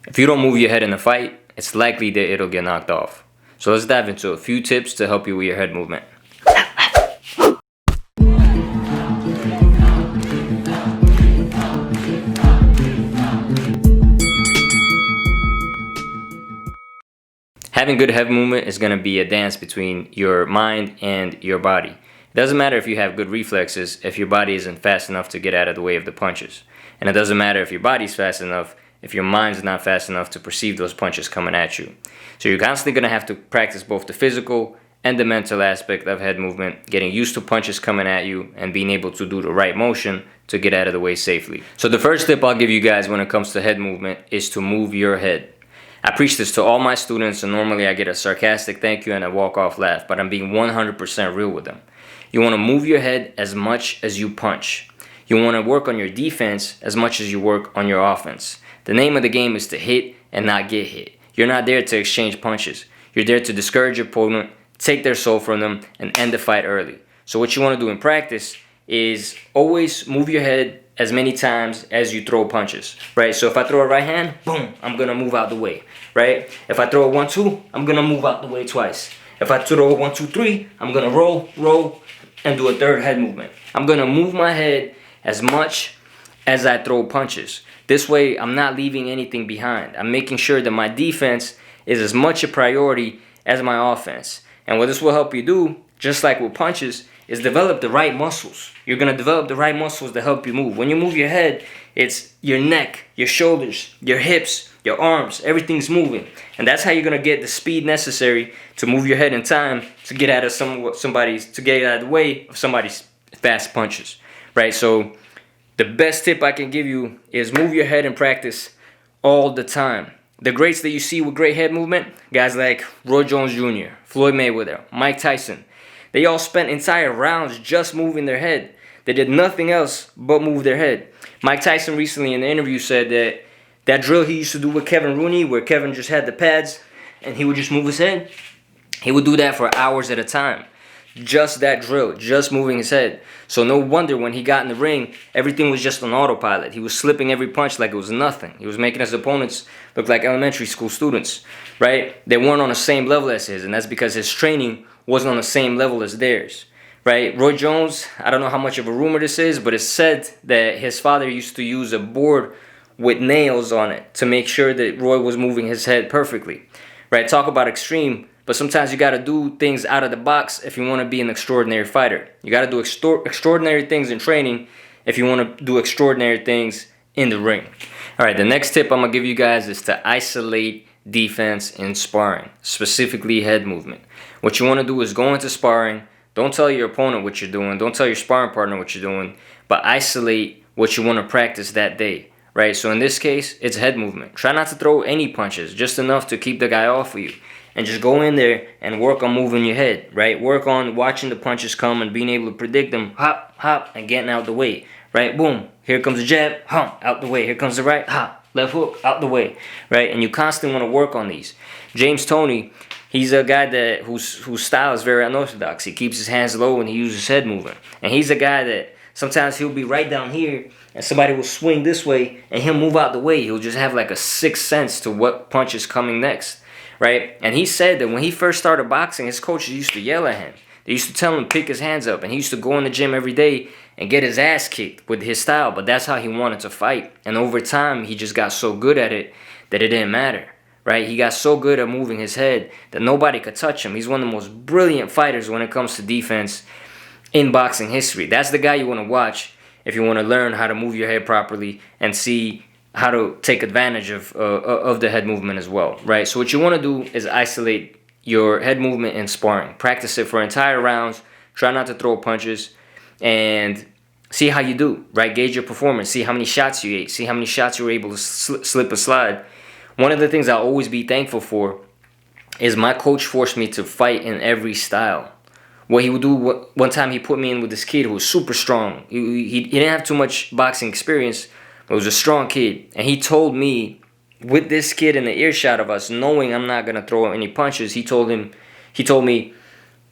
If you don't move your head in a fight, it's likely that it'll get knocked off. So let's dive into a few tips to help you with your head movement. Having good head movement is going to be a dance between your mind and your body. It doesn't matter if you have good reflexes if your body isn't fast enough to get out of the way of the punches. And it doesn't matter if your body's fast enough if your mind's not fast enough to perceive those punches coming at you. So you're constantly going to have to practice both the physical and the mental aspect of head movement, getting used to punches coming at you and being able to do the right motion to get out of the way safely. So the first tip I'll give you guys when it comes to head movement is to move your head. I preach this to all my students, and normally I get a sarcastic thank you and a walk-off laugh, but I'm being 100% real with them. You want to move your head as much as you punch. You want to work on your defense as much as you work on your offense. The name of the game is to hit and not get hit. You're not there to exchange punches. You're there to discourage your opponent, take their soul from them, and end the fight early. So what you want to do in practice is always move your head as many times as you throw punches, right? So if I throw a right hand, boom, I'm going to move out the way, right? If I throw a 1-2, I'm going to move out the way twice. If I throw a 1-2-3, I'm going to roll, and do a third head movement. I'm going to move my head as much as I throw punches. This way, I'm not leaving anything behind. I'm making sure that my defense is as much a priority as my offense. And what this will help you do, just like with punches, is develop the right muscles. You're going to develop the right muscles to help you move. When you move your head, it's your neck, your shoulders, your hips, your arms, everything's moving. And that's how you're going to get the speed necessary to move your head in time to get out of the way of somebody's fast punches, right? So the best tip I can give you is move your head in practice all the time. The greats that you see with great head movement, guys like Roy Jones Jr., Floyd Mayweather, Mike Tyson, they all spent entire rounds just moving their head. They did nothing else but move their head. Mike Tyson recently in the interview said that drill he used to do with Kevin Rooney, where Kevin just had the pads and he would just move his head, he would do that for hours at a time. Just that drill, just moving his head. So no wonder when he got in the ring, everything was just on autopilot. He was slipping every punch like it was nothing. He was making his opponents look like elementary school students, right? They weren't on the same level as his, and that's because his training wasn't on the same level as theirs, right? Roy Jones, I don't know how much of a rumor this is, but it's said that his father used to use a board with nails on it to make sure that Roy was moving his head perfectly, right? Talk about extreme. But sometimes you got to do things out of the box if you want to be an extraordinary fighter. You got to do extraordinary things in training if you want to do extraordinary things in the ring. All right, the next tip I'm going to give you guys is to isolate defense in sparring, specifically head movement. What you want to do is go into sparring. Don't tell your opponent what you're doing. Don't tell your sparring partner what you're doing. But isolate what you want to practice that day, right? So in this case, it's head movement. Try not to throw any punches, just enough to keep the guy off of you. And just go in there and work on moving your head, right? Work on watching the punches come and being able to predict them. Hop, hop, and getting out the way, right? Boom. Here comes the jab. Hop, out the way. Here comes the right. Hop, left hook, out the way, right? And you constantly want to work on these. James Toney, he's a guy whose style is very unorthodox. He keeps his hands low and he uses head movement. And he's a guy that sometimes he'll be right down here and somebody will swing this way and he'll move out the way. He'll just have like a sixth sense to what punch is coming next. Right? And he said that when he first started boxing, his coaches used to yell at him. They used to tell him to pick his hands up. And he used to go in the gym every day and get his ass kicked with his style. But that's how he wanted to fight. And over time, he just got so good at it that it didn't matter. Right? He got so good at moving his head that nobody could touch him. He's one of the most brilliant fighters when it comes to defense in boxing history. That's the guy you want to watch if you want to learn how to move your head properly and see how to take advantage of the head movement as well, right? So what you want to do is isolate your head movement in sparring. Practice it for entire rounds. Try not to throw punches and see how you do, right? Gauge your performance. See how many shots you ate. See how many shots you were able to slip a slide. One of the things I'll always be thankful for is my coach forced me to fight in every style. What he would do, one time he put me in with this kid who was super strong. He didn't have too much boxing experience. It was a strong kid, and he told me, with this kid in the earshot of us, knowing I'm not gonna throw any punches, he told me,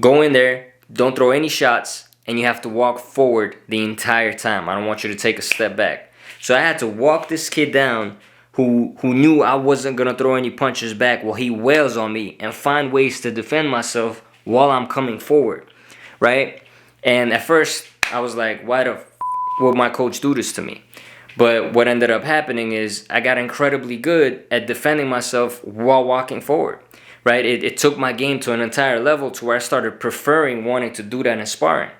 go in there, don't throw any shots, and you have to walk forward the entire time. I don't want you to take a step back. So I had to walk this kid down who knew I wasn't gonna throw any punches back while he wails on me and find ways to defend myself while I'm coming forward, right? And at first I was like, why the would my coach do this to me? But what ended up happening is I got incredibly good at defending myself while walking forward, right? It took my game to an entire level to where I started preferring wanting to do that in sparring.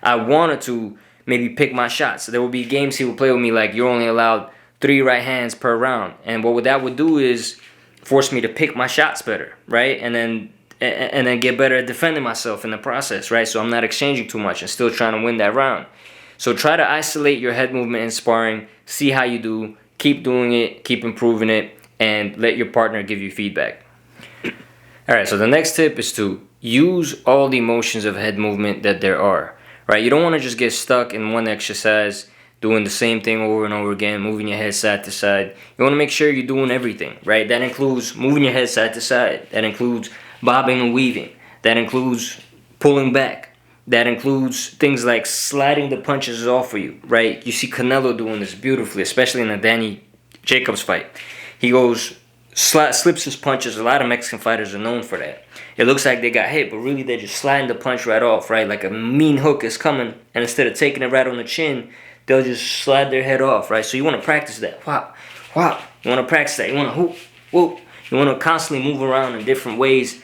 I wanted to maybe pick my shots. There would be games he would play with me like, you're only allowed 3 right hands per round. And what that would do is force me to pick my shots better, right? And then get better at defending myself in the process, right? So I'm not exchanging too much and still trying to win that round. So try to isolate your head movement in sparring, see how you do, keep doing it, keep improving it, and let your partner give you feedback. Alright, so the next tip is to use all the motions of head movement that there are, right? You don't want to just get stuck in one exercise, doing the same thing over and over again, moving your head side to side. You want to make sure you're doing everything, right? That includes moving your head side to side. That includes bobbing and weaving. That includes pulling back. That includes things like sliding the punches off for you, right? You see Canelo doing this beautifully, especially in the Danny Jacobs fight. He goes, slips his punches. A lot of Mexican fighters are known for that. It looks like they got hit, but really they're just sliding the punch right off, right? Like a mean hook is coming, and instead of taking it right on the chin, they'll just slide their head off, right? So you want to practice that. Whop, whop. You want to practice that. You want to whoop, whoop. You want to constantly move around in different ways.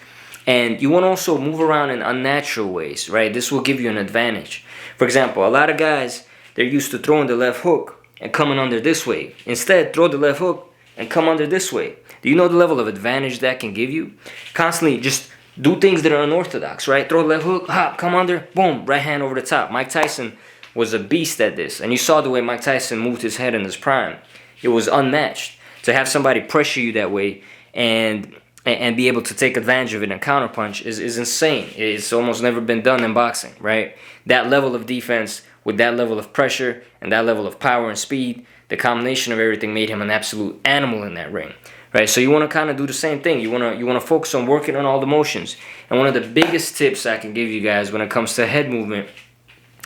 And you want to also move around in unnatural ways, right? This will give you an advantage. For example, a lot of guys, they're used to throwing the left hook and coming under this way. Instead, throw the left hook and come under this way. Do you know the level of advantage that can give you? Constantly just do things that are unorthodox, right? Throw the left hook, hop, come under, boom, right hand over the top. Mike Tyson was a beast at this. And you saw the way Mike Tyson moved his head in his prime. It was unmatched. To have somebody pressure you that way and be able to take advantage of it and counterpunch is insane. It's almost never been done in boxing, right? That level of defense with that level of pressure and that level of power and speed, the combination of everything made him an absolute animal in that ring, right? So you want to kind of do the same thing. You want to focus on working on all the motions. And one of the biggest tips I can give you guys when it comes to head movement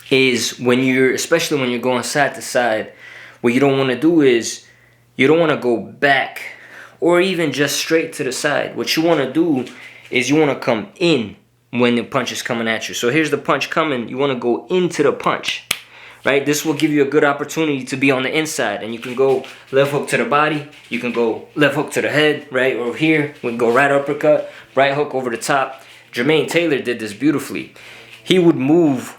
is especially when you're going side to side, what you don't want to do is you don't want to go back or even just straight to the side. What you want to do is you want to come in when the punch is coming at you. So here's the punch coming. You want to go into the punch, right? This will give you a good opportunity to be on the inside. And you can go left hook to the body. You can go left hook to the head, right? Or here, we can go right uppercut, right hook over the top. Jermaine Taylor did this beautifully. He would move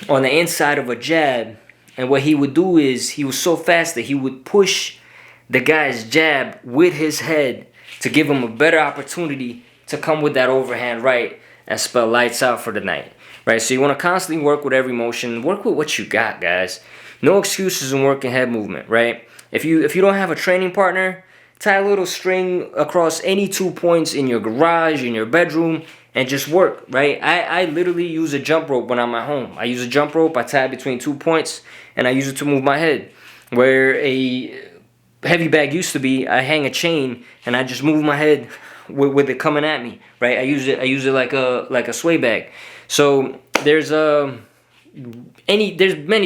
on the inside of a jab. And what he would do is he was so fast that he would push the guy's jab with his head to give him a better opportunity to come with that overhand right and spell lights out for the night, right? So you want to constantly work with every motion. Work with what you got, guys. No excuses in working head movement, right? If you don't have a training partner, tie a little string across any 2 points in your garage, in your bedroom, and just work, right? I literally use a jump rope when I'm at home. I use a jump rope, I tie it between 2 points, and I use it to move my head. Where a heavy bag used to be, I hang a chain and I just move my head with it coming at me, right? I use it like a sway bag. So there's many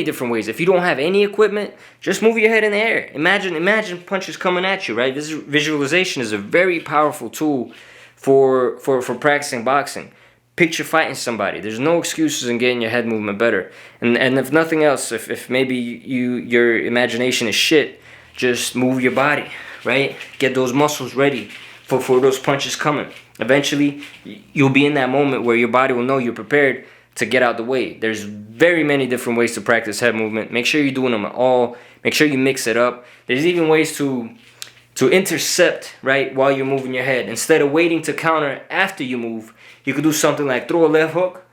different ways. If you don't have any equipment, just move your head in the air. Imagine punches coming at you, right? This visualization is a very powerful tool for practicing boxing. Picture fighting somebody. There's no excuses in getting your head movement better. And if nothing else, if maybe your imagination is shit, just move your body, right? Get those muscles ready for those punches coming. Eventually, you'll be in that moment where your body will know you're prepared to get out the way. There's very many different ways to practice head movement. Make sure you're doing them all. Make sure you mix it up. There's even ways to intercept, right, while you're moving your head. Instead of waiting to counter after you move, you could do something like throw a left hook,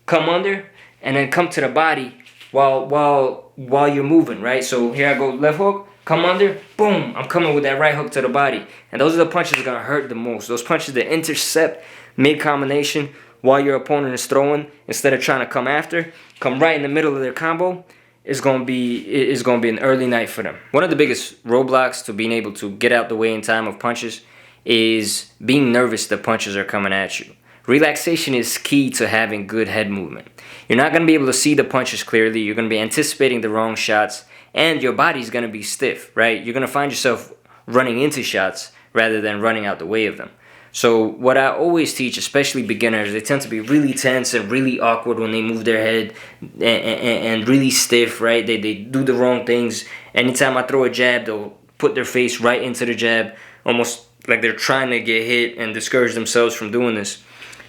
come under, and then come to the body while you're moving, right? So here I go, left hook, come under, boom, I'm coming with that right hook to the body. And those are the punches that are going to hurt the most. Those punches that intercept mid-combination while your opponent is throwing, instead of trying to come after, come right in the middle of their combo, is going to be an early night for them. One of the biggest roadblocks to being able to get out the way in time of punches is being nervous that punches are coming at you. Relaxation is key to having good head movement. You're not going to be able to see the punches clearly. You're going to be anticipating the wrong shots, and your body's going to be stiff, right? You're going to find yourself running into shots rather than running out the way of them. So what I always teach, especially beginners, they tend to be really tense and really awkward when they move their head and really stiff, right? They do the wrong things. Anytime I throw a jab, they'll put their face right into the jab, almost like they're trying to get hit and discourage themselves from doing this.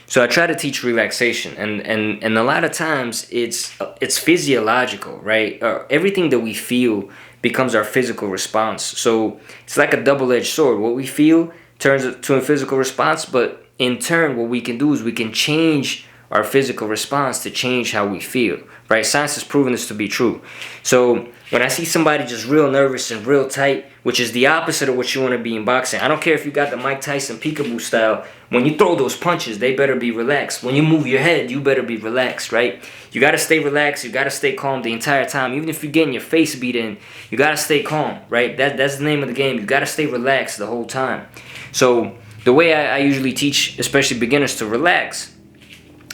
So I try to teach relaxation, and a lot of times it's physiological, right? Everything that we feel becomes our physical response. So it's like a double-edged sword. What we feel turns to a physical response, but in turn, what we can do is we can change our physical response to change how we feel, right? Science has proven this to be true. So when I see somebody just real nervous and real tight, which is the opposite of what you want to be in boxing. I don't care if you got the Mike Tyson peekaboo style. When you throw those punches, they better be relaxed. When you move your head, you better be relaxed, right? You got to stay relaxed. You got to stay calm the entire time. Even if you're getting your face beat in, you got to stay calm, right? That's the name of the game. You got to stay relaxed the whole time. So the way I usually teach, especially beginners, to relax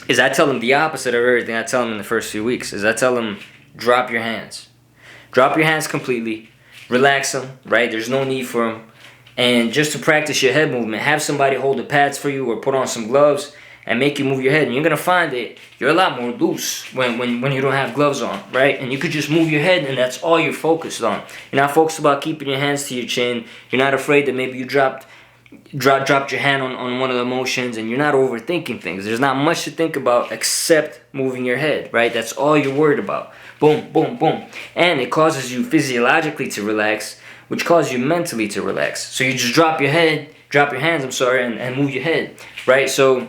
is I tell them the opposite of everything I tell them in the first few weeks. Is I tell them, drop your hands. Drop your hands completely. Relax them, right? There's no need for them. And just to practice your head movement, have somebody hold the pads for you or put on some gloves and make you move your head. And you're going to find that you're a lot more loose when you don't have gloves on, right? And you could just move your head and that's all you're focused on. You're not focused about keeping your hands to your chin. You're not afraid that maybe you dropped your hand on one of the motions, and you're not overthinking things. There's not much to think about except moving your head, right? That's all you're worried about. Boom, boom, boom. And it causes you physiologically to relax, which causes you mentally to relax. So you just drop your hands, and move your head, right? So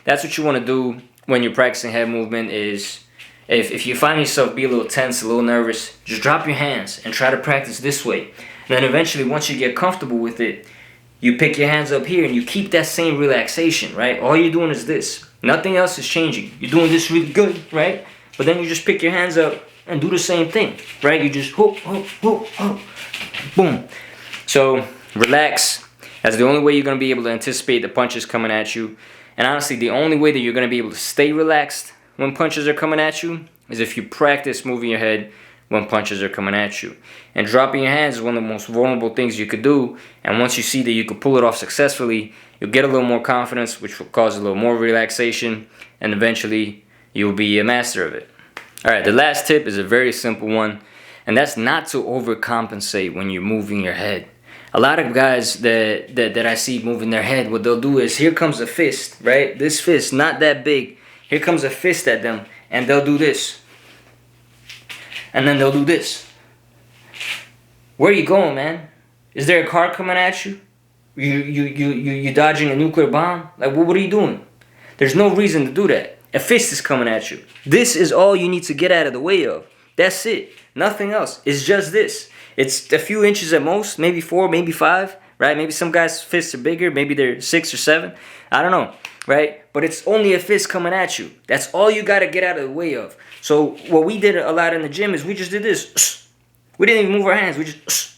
that's what you want to do when you're practicing head movement is if you find yourself be a little tense, a little nervous, just drop your hands and try to practice this way. And then eventually, once you get comfortable with it, you pick your hands up here and you keep that same relaxation, right? All you're doing is this. Nothing else is changing. You're doing this really good, right? But then you just pick your hands up and do the same thing, right? You just whoop, whoop, whoop, whoop, boom. So relax. That's the only way you're going to be able to anticipate the punches coming at you. And honestly, the only way that you're going to be able to stay relaxed when punches are coming at you is if you practice moving your head when punches are coming at you. And dropping your hands is one of the most vulnerable things you could do. And once you see that you could pull it off successfully, you'll get a little more confidence, which will cause a little more relaxation, and eventually you'll be a master of it. Alright, the last tip is a very simple one, and that's not to overcompensate when you're moving your head. A lot of guys that I see moving their head, what they'll do is, here comes a fist, right? This fist, not that big. Here comes a fist at them, and they'll do this. And then they'll do this. Where are you going, man? Is there a car coming at you? You dodging a nuclear bomb? Like, what are you doing? There's no reason to do that. A fist is coming at you. This is all you need to get out of the way of. That's it. Nothing else. It's just this. It's a few inches at most, maybe 4, maybe 5, right? Maybe some guys' fists are bigger. Maybe they're 6 or 7. I don't know, right? But it's only a fist coming at you. That's all you got to get out of the way of. So what we did a lot in the gym is we just did this. We didn't even move our hands. We just,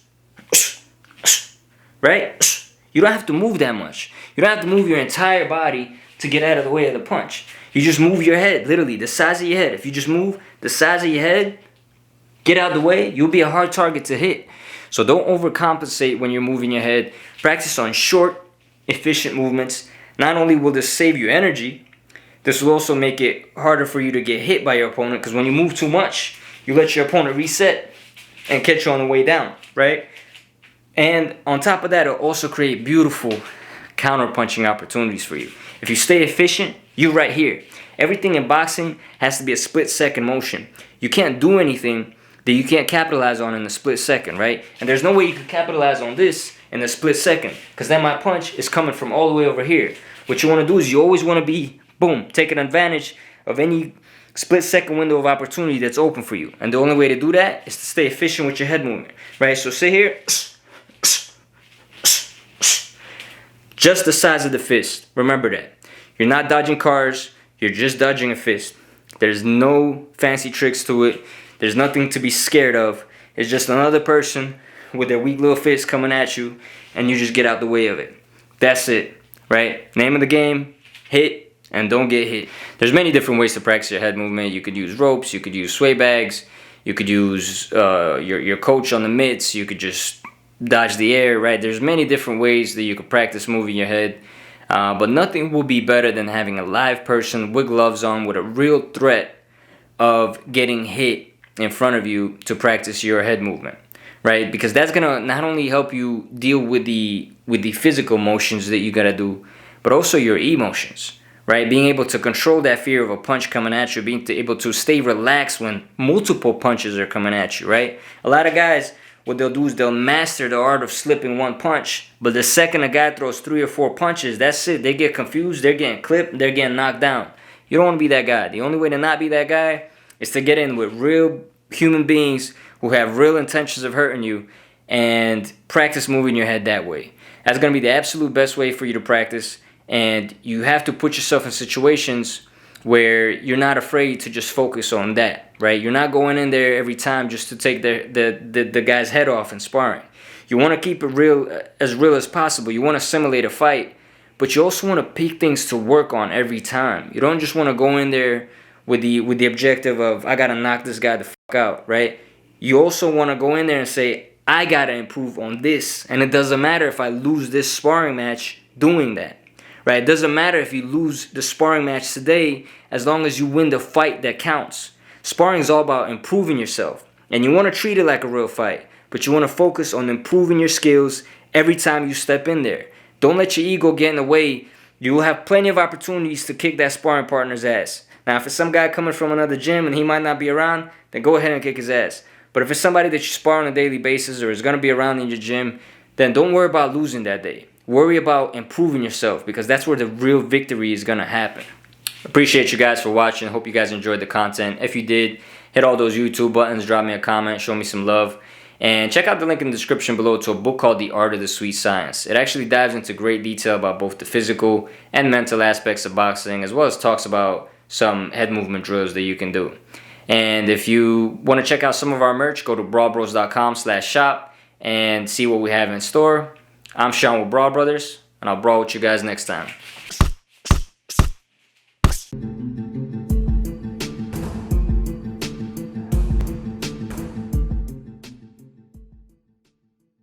right? You don't have to move that much. You don't have to move your entire body to get out of the way of the punch. You just move your head, literally, the size of your head. If you just move the size of your head, get out of the way, you'll be a hard target to hit. So don't overcompensate when you're moving your head. Practice on short, efficient movements. Not only will this save you energy, this will also make it harder for you to get hit by your opponent, because when you move too much, you let your opponent reset and catch you on the way down, right? And on top of that, it'll also create beautiful counter-punching opportunities for you. If you stay efficient, you're right here. Everything in boxing has to be a split-second motion. You can't do anything that you can't capitalize on in a split second, right? And there's no way you can capitalize on this in a split second, because then my punch is coming from all the way over here. What you want to do is you always want to be, boom, taking advantage of any split-second window of opportunity that's open for you. And the only way to do that is to stay efficient with your head movement, right? So sit here, just the size of the fist. Remember that. You're not dodging cars, you're just dodging a fist. There's no fancy tricks to it. There's nothing to be scared of. It's just another person with their weak little fist coming at you, and you just get out the way of it. That's it, right? Name of the game, hit, and don't get hit. There's many different ways to practice your head movement. You could use ropes, you could use sway bags, you could use your coach on the mitts, you could just dodge the air, right? There's many different ways that you could practice moving your head. But nothing will be better than having a live person with gloves on with a real threat of getting hit in front of you to practice your head movement, right? Because that's gonna not only help you deal with the physical motions that you gotta do, but also your emotions, right? Being able to control that fear of a punch coming at you, being able to stay relaxed when multiple punches are coming at you, right? A lot of guys, what they'll do is they'll master the art of slipping one punch, but the second a guy throws 3 or 4 punches, that's it. They get confused, they're getting clipped, they're getting knocked down. You don't want to be that guy. The only way to not be that guy is to get in with real human beings who have real intentions of hurting you and practice moving your head that way. That's going to be the absolute best way for you to practice, and you have to put yourself in situations where you're not afraid to just focus on that, right? You're not going in there every time just to take the guy's head off in sparring. You want to keep it real as possible. You want to simulate a fight, but you also want to pick things to work on every time. You don't just want to go in there with the objective of, I got to knock this guy the fuck out, right? You also want to go in there and say, I got to improve on this. And it doesn't matter if I lose this sparring match doing that, right? It doesn't matter if you lose the sparring match today, as long as you win the fight that counts. Sparring is all about improving yourself. And you want to treat it like a real fight, but you want to focus on improving your skills every time you step in there. Don't let your ego get in the way. You will have plenty of opportunities to kick that sparring partner's ass. Now, if it's some guy coming from another gym and he might not be around, then go ahead and kick his ass. But if it's somebody that you spar on a daily basis or is going to be around in your gym, then don't worry about losing that day. Worry about improving yourself, because that's where the real victory is going to happen. Appreciate you guys for watching. Hope you guys enjoyed the content. If you did, hit all those YouTube buttons, drop me a comment, show me some love. And check out the link in the description below to a book called The Art of the Sweet Science. It actually dives into great detail about both the physical and mental aspects of boxing, as well as talks about some head movement drills that you can do. And if you want to check out some of our merch, go to brawlbros.com/shop and see what we have in store. I'm Sean with Brawl Brothers, and I'll brawl with you guys next time.